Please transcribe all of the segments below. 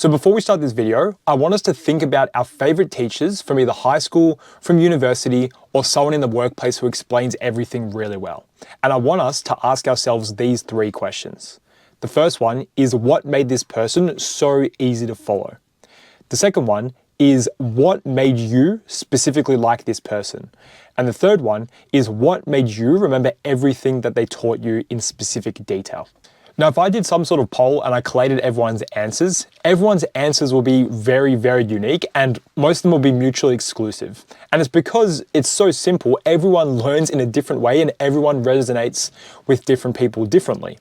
So before we start this video, I want us to think about our favorite teachers from either high school, from university, or someone in the workplace who explains everything really well. And I want us to ask ourselves these three questions. The first one is, what made this person so easy to follow? The second one is, what made you specifically like this person? And the third one is, what made you remember everything that they taught you in specific detail? Now, if I did some sort of poll and I collated everyone's answers will be very, very unique, and most of them will be mutually exclusive. And it's because it's so simple. Everyone learns in a different way and everyone resonates with different people differently.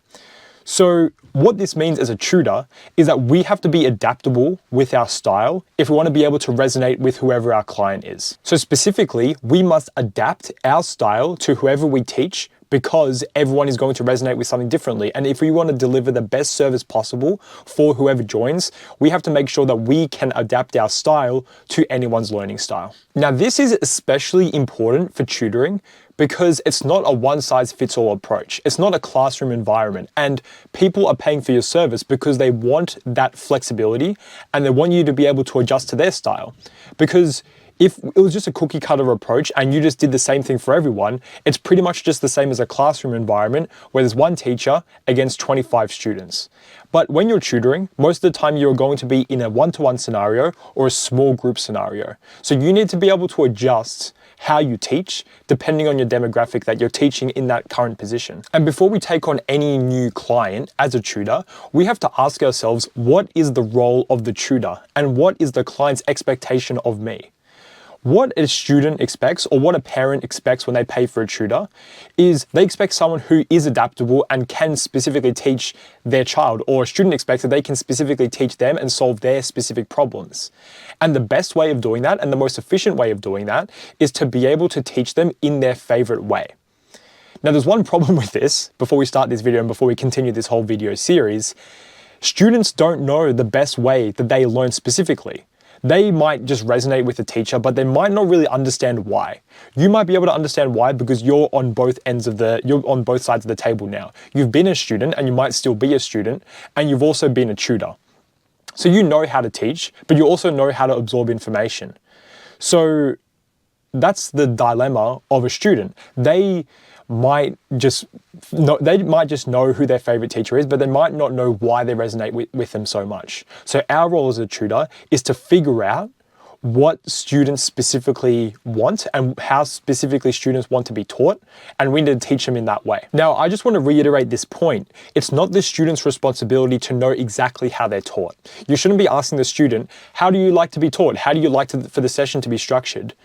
So what this means as a tutor is that we have to be adaptable with our style if we want to be able to resonate with whoever our client is. So specifically, we must adapt our style to whoever we teach, because everyone is going to resonate with something differently. And if we want to deliver the best service possible for whoever joins, we have to make sure that we can adapt our style to anyone's learning style. Now, this is especially important for tutoring because it's not a one-size-fits-all approach. It's not a classroom environment, and people are paying for your service because they want that flexibility and they want you to be able to adjust to their style. Because if it was just a cookie cutter approach and you just did the same thing for everyone, it's pretty much just the same as a classroom environment where there's one teacher against 25 students. But when you're tutoring, most of the time you're going to be in a one-to-one scenario or a small group scenario. So you need to be able to adjust how you teach depending on your demographic that you're teaching in that current position. And before we take on any new client as a tutor, we have to ask ourselves, what is the role of the tutor and what is the client's expectation of me? What a student expects, or what a parent expects when they pay for a tutor, is they expect someone who is adaptable and can specifically teach their child, or a student expects that they can specifically teach them and solve their specific problems. And the best way of doing that, and the most efficient way of doing that, is to be able to teach them in their favorite way. Now, there's one problem with this, before we start this video and before we continue this whole video series. Students don't know the best way that they learn specifically. They might just resonate with the teacher, but they might not really understand why. You might be able to understand why because you're on both sides of the table now. You've been a student and you might still be a student, and you've also been a tutor. So you know how to teach, but you also know how to absorb information. So that's the dilemma of a student. They might just know who their favorite teacher is, but they might not know why they resonate with them so much. So our role as a tutor is to figure out what students specifically want and how specifically students want to be taught, and we need to teach them in that way. Now, I just want to reiterate this point. It's not the student's responsibility to know exactly how they're taught. You shouldn't be asking the student, how do you like to be taught? How do you like for the session to be structured?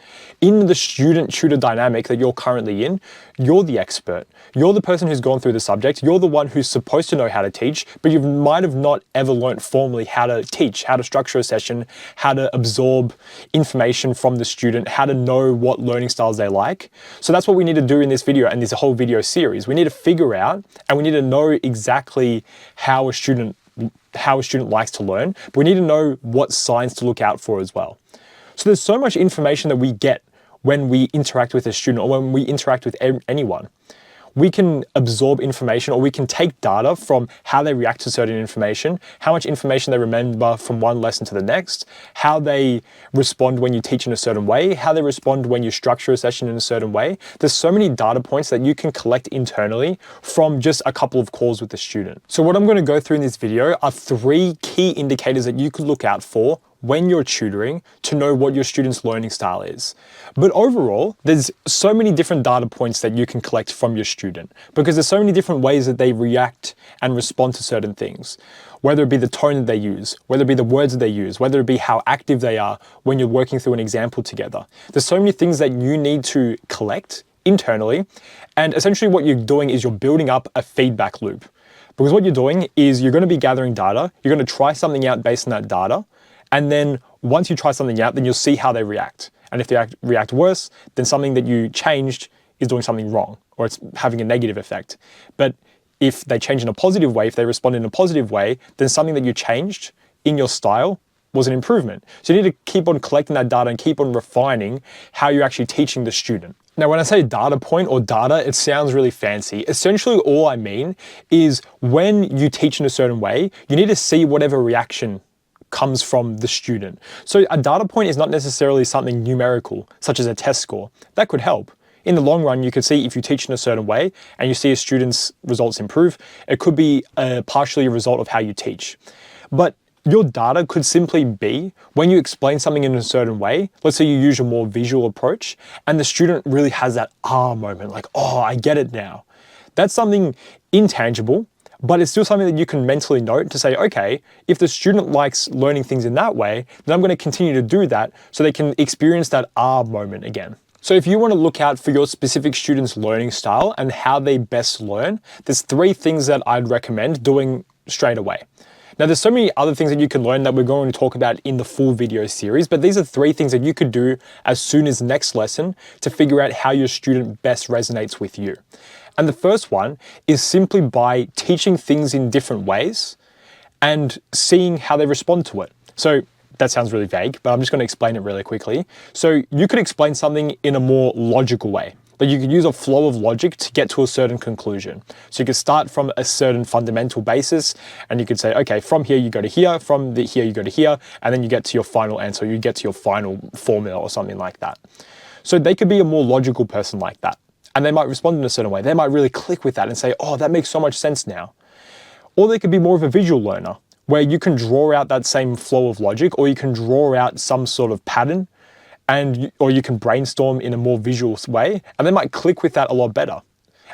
In the student-tutor dynamic that you're currently in, you're the expert. You're the person who's gone through the subject. You're the one who's supposed to know how to teach, but you might have not ever learned formally how to teach, how to structure a session, how to absorb information from the student, how to know what learning styles they like. So that's what we need to do in this video and this whole video series. We need to figure out and we need to know exactly how a student likes to learn, but we need to know what signs to look out for as well. So there's so much information that we get when we interact with a student or when we interact with anyone. We can absorb information, or we can take data from how they react to certain information, how much information they remember from one lesson to the next, how they respond when you teach in a certain way, how they respond when you structure a session in a certain way. There's so many data points that you can collect internally from just a couple of calls with the student. So what I'm going to go through in this video are 3 key indicators that you could look out for when you're tutoring to know what your student's learning style is. But overall, there's so many different data points that you can collect from your student because there's so many different ways that they react and respond to certain things, whether it be the tone that they use, whether it be the words that they use, whether it be how active they are when you're working through an example together. There's so many things that you need to collect internally, and essentially what you're doing is you're building up a feedback loop. Because what you're doing is you're going to be gathering data, you're going to try something out based on that data, and then once you try something out, then you'll see how they react. And if they react worse, then something that you changed is doing something wrong, or it's having a negative effect. But if they change in a positive way, if they respond in a positive way, then something that you changed in your style was an improvement. So you need to keep on collecting that data and keep on refining how you're actually teaching the student. Now, when I say data point or data, it sounds really fancy. Essentially, all I mean is when you teach in a certain way, you need to see whatever reaction comes from the student. So a data point is not necessarily something numerical, such as a test score. That could help. In the long run, you could see if you teach in a certain way and you see a student's results improve, it could be partially a result of how you teach. But your data could simply be when you explain something in a certain way, let's say you use a more visual approach, and the student really has that moment, like, oh, I get it now. That's something intangible, but it's still something that you can mentally note to say, okay, if the student likes learning things in that way, then I'm going to continue to do that so they can experience that moment again. So if you want to look out for your specific student's learning style and how they best learn, there's 3 things that I'd recommend doing straight away. Now, there's so many other things that you can learn that we're going to talk about in the full video series, but these are 3 things that you could do as soon as next lesson to figure out how your student best resonates with you. And the first one is simply by teaching things in different ways and seeing how they respond to it. So that sounds really vague, but I'm just going to explain it really quickly. So you could explain something in a more logical way. But you could use a flow of logic to get to a certain conclusion. So you could start from a certain fundamental basis, and you could say, okay, from here you go to here, from here you go to here, and then you get to your final answer, you get to your final formula or something like that. So they could be a more logical person like that, and they might respond in a certain way. They might really click with that and say, oh, that makes so much sense now. Or they could be more of a visual learner, where you can draw out that same flow of logic, or you can draw out some sort of pattern, or you can brainstorm in a more visual way, and they might click with that a lot better.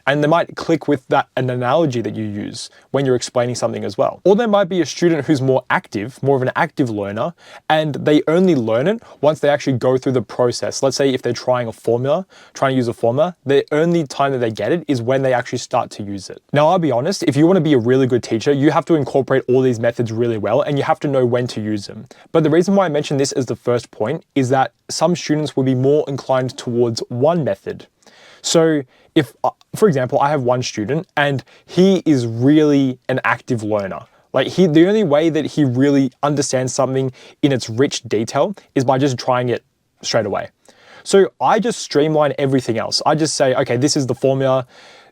And they might click with an analogy that you use when you're explaining something as well. Or there might be a student who's more active, more of an active learner, and they only learn it once they actually go through the process. Let's say if they're trying to use a formula, the only time that they get it is when they actually start to use it. Now, I'll be honest, if you want to be a really good teacher, you have to incorporate all these methods really well, and you have to know when to use them. But the reason why I mention this as the first point is that some students will be more inclined towards one method. So if, for example, I have one student and he is really an active learner. Like the only way that he really understands something in its rich detail is by just trying it straight away. So I just streamline everything else. I just say, okay, this is the formula.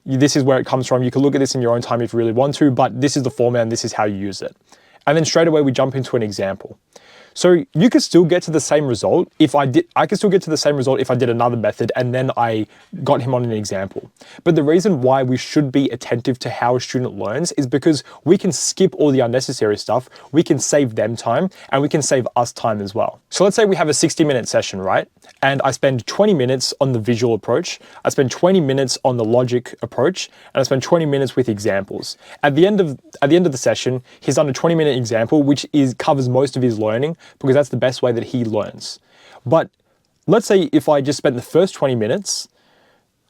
This is where it comes from. You can look at this in your own time if you really want to, but this is the formula and this is how you use it. And then straight away we jump into an example. So you could still get to the same result if I could still get to the same result if I did another method and then I got him on an example. But the reason why we should be attentive to how a student learns is because we can skip all the unnecessary stuff, we can save them time, and we can save us time as well. So let's say we have a 60-minute session, right? And I spend 20 minutes on the visual approach, I spend 20 minutes on the logic approach, and I spend 20 minutes with examples. At the end of the session, he's done a 20-minute example, which covers most of his learning, because that's the best way that he learns. But let's say if I just spent the first 20 minutes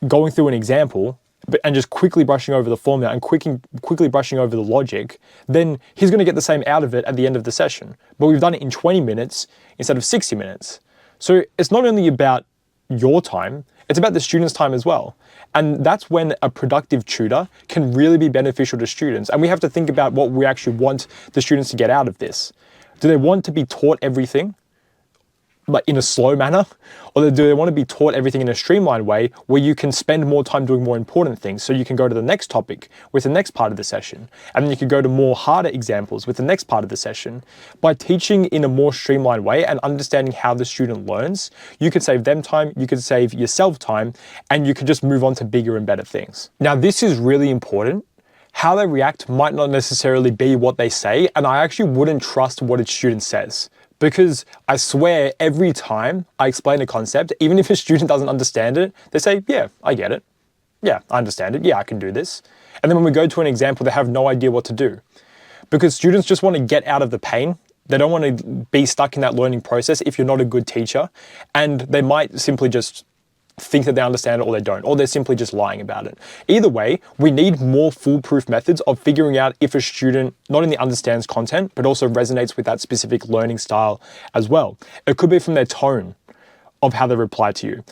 going through an example and just quickly brushing over the formula and quickly brushing over the logic, then he's going to get the same out of it at the end of the session. But we've done it in 20 minutes instead of 60 minutes. So it's not only about your time, it's about the student's time as well. And that's when a productive tutor can really be beneficial to students. And we have to think about what we actually want the students to get out of this. Do they want to be taught everything, but in a slow manner? Or do they want to be taught everything in a streamlined way where you can spend more time doing more important things so you can go to the next topic with the next part of the session? And then you could go to more harder examples with the next part of the session. By teaching in a more streamlined way and understanding how the student learns, you could save them time, you could save yourself time, and you could just move on to bigger and better things. Now, this is really important. How they react might not necessarily be what they say, and I actually wouldn't trust what a student says. Because I swear every time I explain a concept, even if a student doesn't understand it, they say, yeah, I get it. Yeah, I understand it. Yeah, I can do this. And then when we go to an example, they have no idea what to do. Because students just want to get out of the pain. They don't want to be stuck in that learning process if you're not a good teacher. And they might simply just think that they understand it or they don't, or they're simply just lying about it. Either way, we need more foolproof methods of figuring out if a student not only understands content, but also resonates with that specific learning style as well. It could be from their tone of how they reply to you.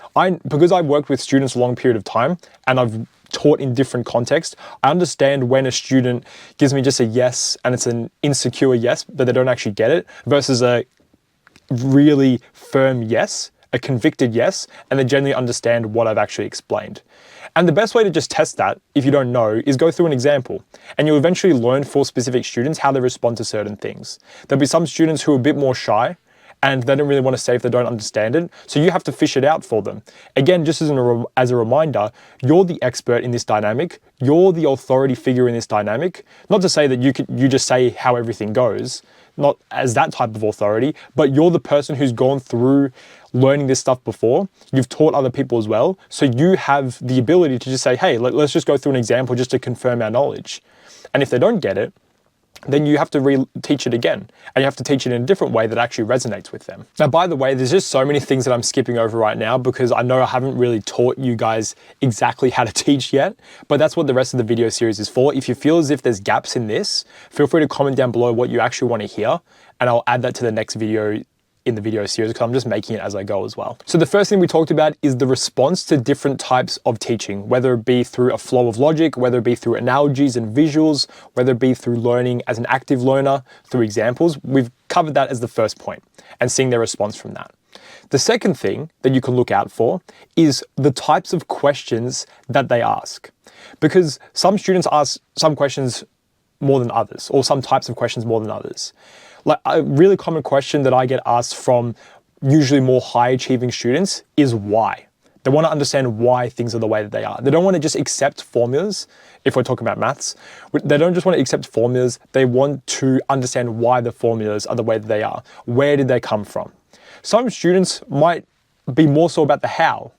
Because I've worked with students a long period of time and I've taught in different contexts, I understand when a student gives me just a yes and it's an insecure yes, but they don't actually get it, versus a really firm yes a convicted yes, and they genuinely understand what I've actually explained. And the best way to just test that, if you don't know, is go through an example. And you'll eventually learn for specific students how they respond to certain things. There'll be some students who are a bit more shy, and they don't really want to say if they don't understand it. So you have to fish it out for them. Again, just as a reminder, you're the expert in this dynamic. You're the authority figure in this dynamic. Not to say that you just say how everything goes, not as that type of authority, but you're the person who's gone through learning this stuff before. You've taught other people as well. So you have the ability to just say, hey, let's just go through an example just to confirm our knowledge. And if they don't get it, then you have to teach it again, and you have to teach it in a different way that actually resonates with them. Now, by the way, there's just so many things that I'm skipping over right now because I know I haven't really taught you guys exactly how to teach yet, but that's what the rest of the video series is for. If you feel as if there's gaps in this, feel free to comment down below what you actually want to hear, and I'll add that to the next video in the video series because I'm just making it as I go as well. So the first thing we talked about is the response to different types of teaching, whether it be through a flow of logic, whether it be through analogies and visuals, whether it be through learning as an active learner, through examples. We've covered that as the first point and seeing their response from that. The second thing that you can look out for is the types of questions that they ask, because some students ask some questions more than others, or some types of questions more than others. Like a really common question that I get asked from usually more high achieving students is why. They want to understand why things are the way that they are. They don't want to just accept formulas. If we're talking about maths, they don't just want to accept formulas. They want to understand why the formulas are the way that they are. Where did they come from? Some students might be more so about the how.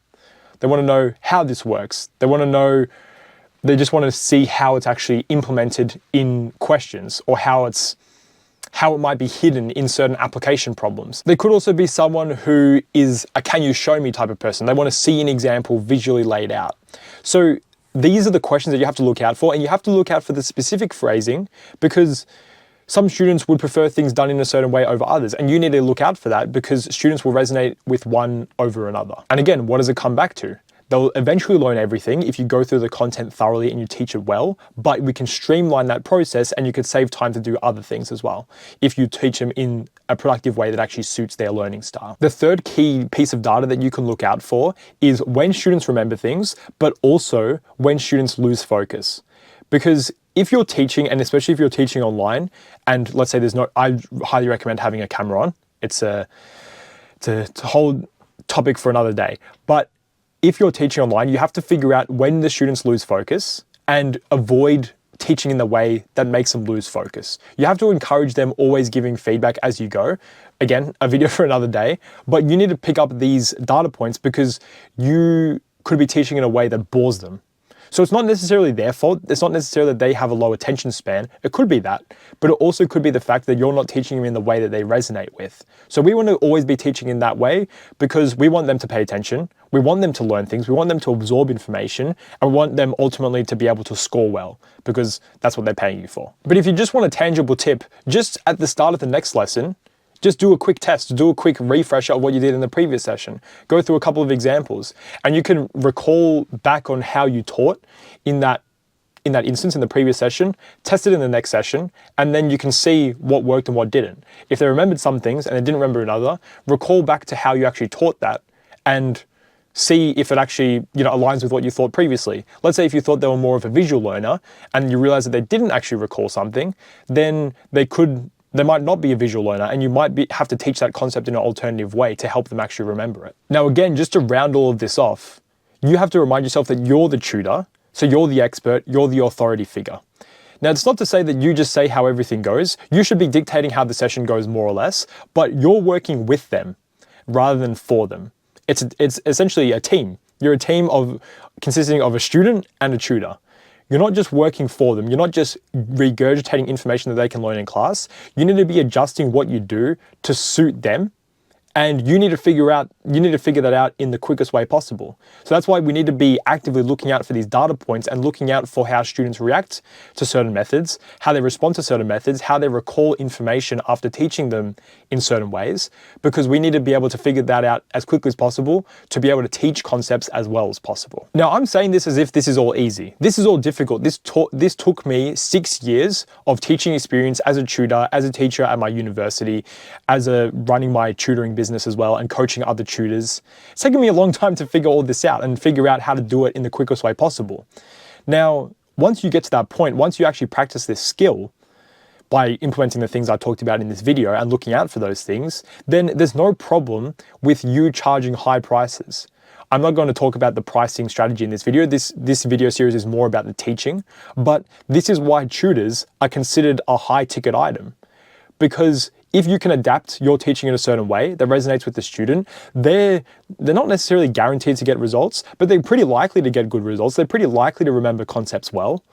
They want to know how this works. They just want to see how it's actually implemented in questions, or how it might be hidden in certain application problems. There could also be someone who is a can you show me type of person. They want to see an example visually laid out. So these are the questions that you have to look out for, and you have to look out for the specific phrasing, because some students would prefer things done in a certain way over others, and you need to look out for that because students will resonate with one over another. And again, what does it come back to? They'll eventually learn everything if you go through the content thoroughly and you teach it well, but we can streamline that process and you could save time to do other things as well if you teach them in a productive way that actually suits their learning style. The third key piece of data that you can look out for is when students remember things, but also when students lose focus. Because if you're teaching, and especially if you're teaching online, and let's say I highly recommend having a camera on. It's a whole topic for another day. But if you're teaching online, you have to figure out when the students lose focus and avoid teaching in the way that makes them lose focus. You have to encourage them always giving feedback as you go. Again, a video for another day, but you need to pick up these data points because you could be teaching in a way that bores them. So it's not necessarily their fault. It's not necessarily that they have a low attention span. It could be that, but it also could be the fact that you're not teaching them in the way that they resonate with. So we want to always be teaching in that way because we want them to pay attention. We want them to learn things. We want them to absorb information, and we want them ultimately to be able to score well because that's what they're paying you for. But if you just want a tangible tip, just at the start of the next lesson, just do a quick test, do a quick refresher of what you did in the previous session. Go through a couple of examples, and you can recall back on how you taught in that instance in the previous session, test it in the next session, and then you can see what worked and what didn't. If they remembered some things and they didn't remember another, recall back to how you actually taught that and see if it actually aligns with what you thought previously. Let's say if you thought they were more of a visual learner and you realize that they didn't actually recall something, then they might not be a visual learner, and you might have to teach that concept in an alternative way to help them actually remember it. Now, again, just to round all of this off, you have to remind yourself that you're the tutor, so you're the expert, you're the authority figure. Now, it's not to say that you just say how everything goes. You should be dictating how the session goes more or less, but you're working with them rather than for them. It's essentially a team. You're a team consisting of a student and a tutor. You're not just working for them. You're not just regurgitating information that they can learn in class. You need to be adjusting what you do to suit them. And you need to figure that out in the quickest way possible. So that's why we need to be actively looking out for these data points and looking out for how students react to certain methods, how they respond to certain methods, how they recall information after teaching them in certain ways, because we need to be able to figure that out as quickly as possible to be able to teach concepts as well as possible. Now, I'm saying this as if this is all easy. This is all difficult. This took me 6 years of teaching experience as a tutor, as a teacher at my university, running my tutoring business business as well and coaching other tutors. It's taken me a long time to figure all this out and figure out how to do it in the quickest way possible. Now, once you get to that point, once you actually practice this skill by implementing the things I talked about in this video and looking out for those things, then there's no problem with you charging high prices. I'm not going to talk about the pricing strategy in this video. This video series is more about the teaching, but this is why tutors are considered a high ticket item. Because if you can adapt your teaching in a certain way that resonates with the student, they're not necessarily guaranteed to get results, but they're pretty likely to get good results. They're pretty likely to remember concepts well.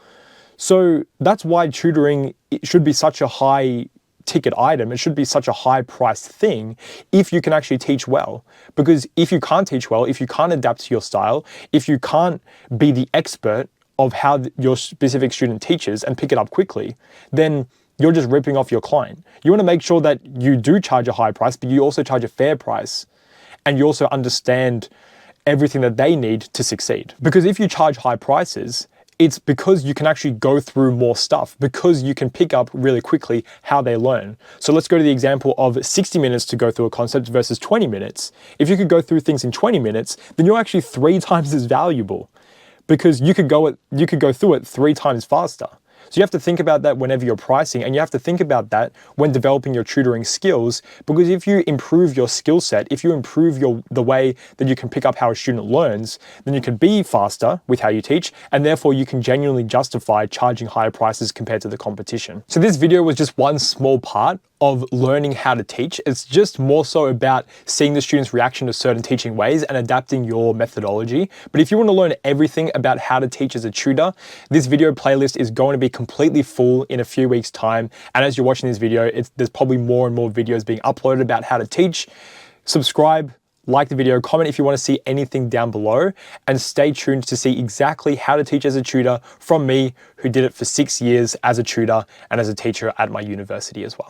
So that's why tutoring should be such a high ticket item. It should be such a high priced thing if you can actually teach well. Because if you can't teach well, if you can't adapt to your style, if you can't be the expert of how your specific student teaches and pick it up quickly, then you're just ripping off your client. You want to make sure that you do charge a high price, but you also charge a fair price. And you also understand everything that they need to succeed. Because if you charge high prices, it's because you can actually go through more stuff, because you can pick up really quickly how they learn. So let's go to the example of 60 minutes to go through a concept versus 20 minutes. If you could go through things in 20 minutes, then you're actually 3 times as valuable, because you could go through it 3 times faster. So you have to think about that whenever you're pricing, and you have to think about that when developing your tutoring skills, because if you improve your skill set, if you improve the way that you can pick up how a student learns, then you can be faster with how you teach, and therefore you can genuinely justify charging higher prices compared to the competition. So this video was just one small part of learning how to teach. It's just more so about seeing the student's reaction to certain teaching ways and adapting your methodology. But if you want to learn everything about how to teach as a tutor, this video playlist is going to be completely full in a few weeks' time. And as you're watching this video, there's probably more and more videos being uploaded about how to teach. Subscribe, like the video, comment if you want to see anything down below, and stay tuned to see exactly how to teach as a tutor from me, who did it for 6 years as a tutor and as a teacher at my university as well.